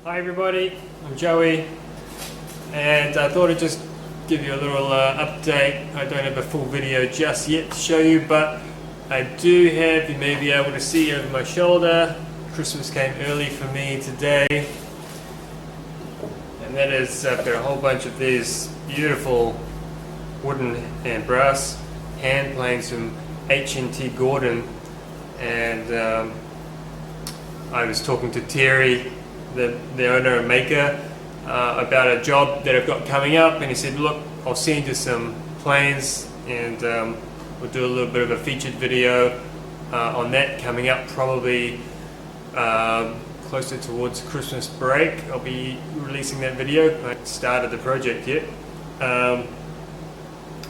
Hi everybody, I'm Joey, and I thought I'd just give you a little update. I don't have a full video just yet to show you, but I do have, you may be able to see over my shoulder, Christmas came early for me today, and that is, I've got a whole bunch of these beautiful wooden and brass hand planes from HNT Gordon, and I was talking to Terry, the owner and maker, about a job that I've got coming up, and he said, look, I'll send you some planes and we'll do a little bit of a featured video on that coming up, probably closer towards Christmas break. I'll be releasing that video. I haven't started the project yet.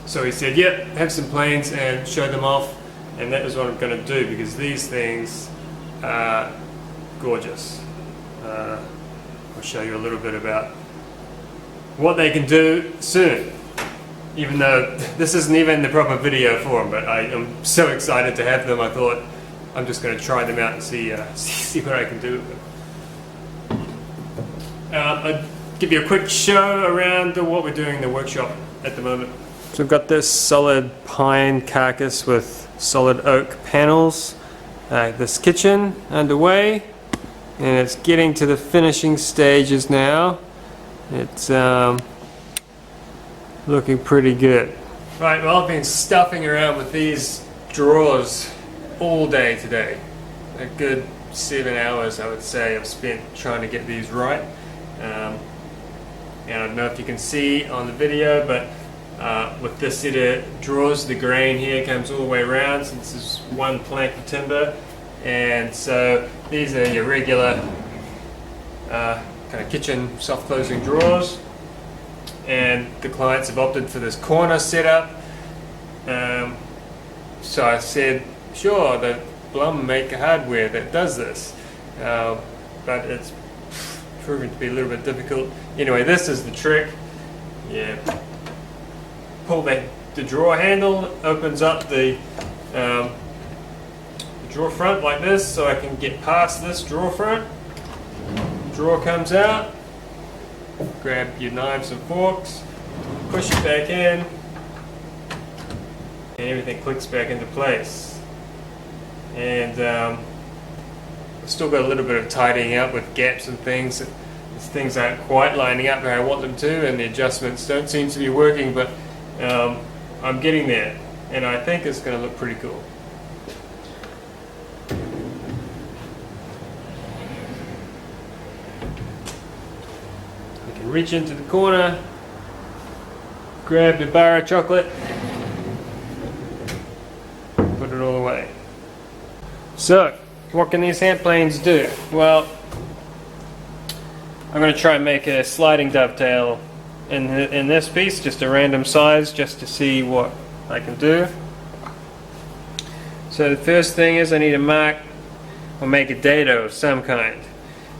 So he said, yep, have some planes and show them off, and that is what I'm going to do, because these things are gorgeous. I'll show you a little bit about what they can do soon, even though this isn't even the proper video for them, but I am so excited to have them. I thought I'm just going to try them out and see what I can do with them. I'll give you a quick show around what we're doing in the workshop at the moment. So we've got this solid pine carcass with solid oak panels, this kitchen underway, and it's getting to the finishing stages now. It's looking pretty good. Right, well, I've been stuffing around with these drawers all day today. A good 7 hours, I would say, I've spent trying to get these right. And I don't know if you can see on the video, but with this set of drawers, the grain here comes all the way around, since this is one plank of timber. And so these are your regular kind of kitchen soft closing drawers, and the clients have opted for this corner setup. So I said, sure, the Blum make hardware that does this, but it's proven to be a little bit difficult. Anyway, this is the trick. Yeah, pull the drawer handle, opens up the drawer front like this, so I can get past this drawer front. Drawer comes out, grab your knives and forks, push it back in, and everything clicks back into place. And I've still got a little bit of tidying up with gaps and things. Things aren't quite lining up where I want them to, and the adjustments don't seem to be working, but I'm getting there, and I think it's going to look pretty cool. Reach into the corner, grab the bar of chocolate, put it all away. So, what can these hand planes do? Well, I'm going to try and make a sliding dovetail in this piece, just a random size, just to see what I can do. So the first thing is I need to mark or make a dado of some kind.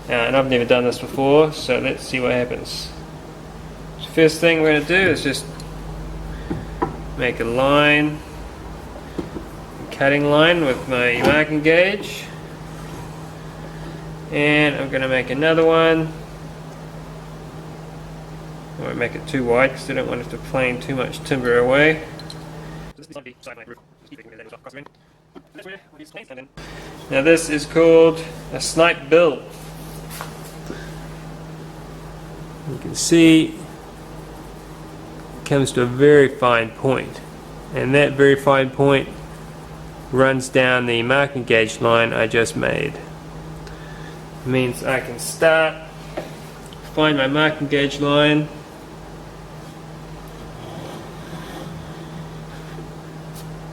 And I've never done this before, so let's see what happens. So first thing we're going to do is just make a line, a cutting line with my marking gauge, and I'm going to make another one. I won't make it too wide because I don't want it to plane too much timber away. Now this is called a snipe bill. You can see it comes to a very fine point, and that very fine point runs down the marking gauge line I just made. It means I can start, find my marking gauge line,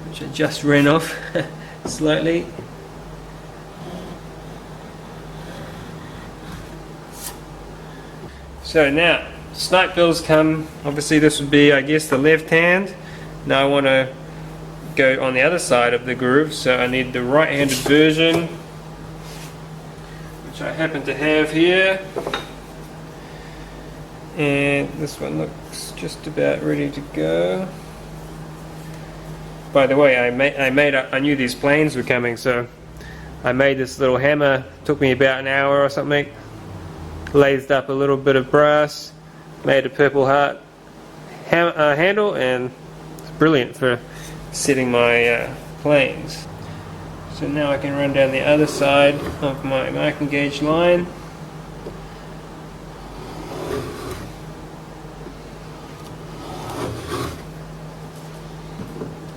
which I just ran off slightly. So now, snipe bills come, obviously this would be, I guess, the left hand. Now I want to go on the other side of the groove, so I need the right-handed version, which I happen to have here. And this one looks just about ready to go. By the way, I knew these planes were coming, so I made this little hammer. Took me about an hour or something. lathed up a little bit of brass, made a Purple Heart handle, and it's brilliant for setting my planes. So now I can run down the other side of my marking gauge line.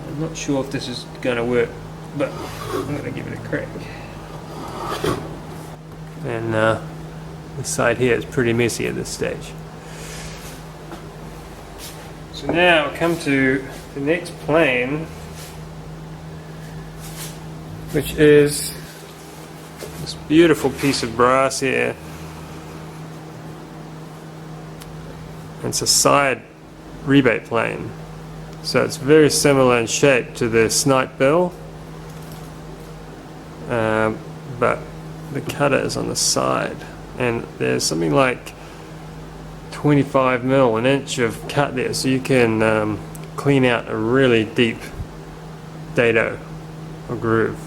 I'm not sure if this is going to work, but I'm going to give it a crack. And this side here is pretty messy at this stage. So now I come to the next plane, which is this beautiful piece of brass here. It's a side rebate plane, so it's very similar in shape to the snipe bill, but the cutter is on the side, and there's something like 25 mil, an inch of cut there, so you can clean out a really deep dado or groove.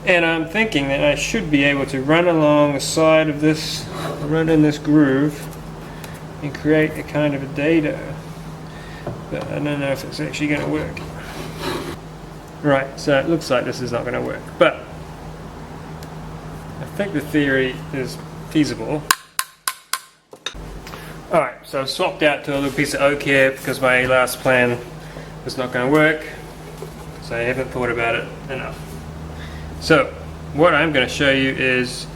And I'm thinking that I should be able to run along the side of this, run in this groove and create a kind of a dado, but I don't know if it's actually going to work. Right, so it looks like this is not going to work, but I think the theory is feasible. Alright, so I've swapped out to a little piece of oak here because my last plan was not going to work, so I haven't thought about it enough. So what I'm going to show you is,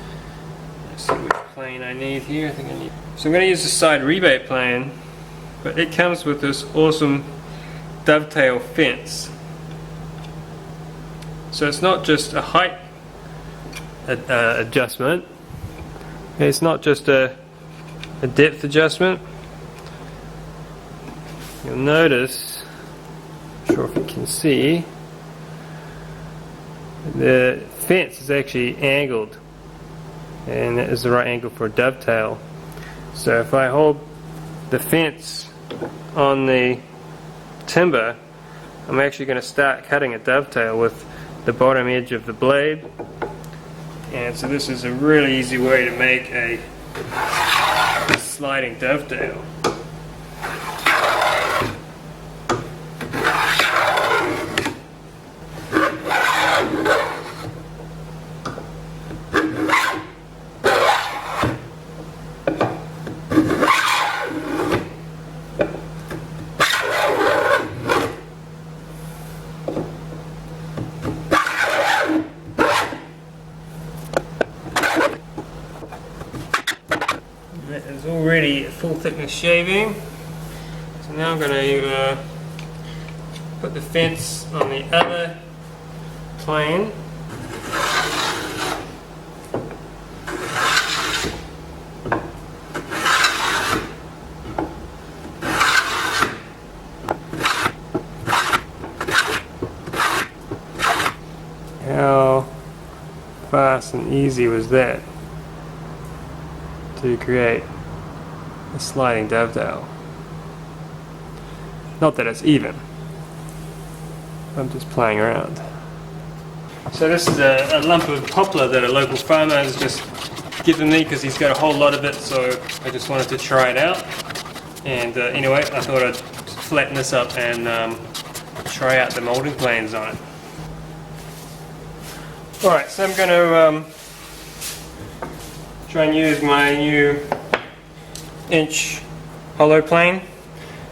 let's see which plane I need here. So I'm going to use the side rebate plane, but it comes with this awesome dovetail fence. So it's not just a height adjustment, it's not just a depth adjustment. You'll notice, not sure if you can see, the fence is actually angled, and that is the right angle for a dovetail. So if I hold the fence on the timber, I'm actually going to start cutting a dovetail with the bottom edge of the blade. And so this is a really easy way to make a sliding dovetail. That is already full thickness shaving. So now I'm going to put the fence on the other plane. How fast and easy was that to create a sliding dovetail? Not that it's even, I'm just playing around. So this is a lump of poplar that a local farmer has just given me because he's got a whole lot of it, so I just wanted to try it out. And anyway, I thought I'd flatten this up and try out the molding planes on it. Alright, so I'm going to try and use my new inch hollow plane.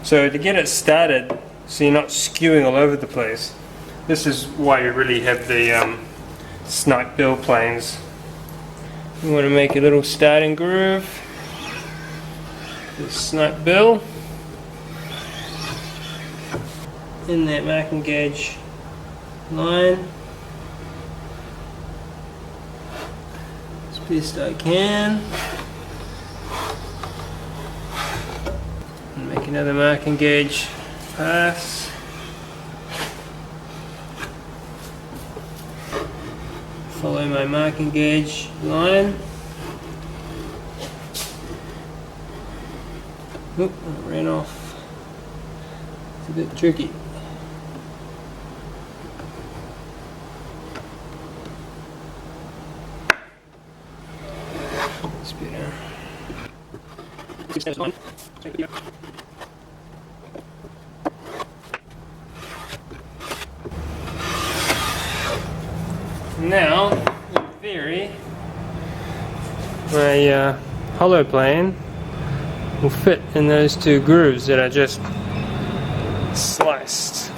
So to get it started, so you're not skewing all over the place, this is why you really have the snipe bill planes. You want to make a little starting groove, the snipe bill, in that marking gauge line. Best I can, and make another marking gauge pass. Follow my marking gauge line. Oop, I ran off. It's a bit tricky. Better. Now, in theory, my hollow plane will fit in those two grooves that I just sliced.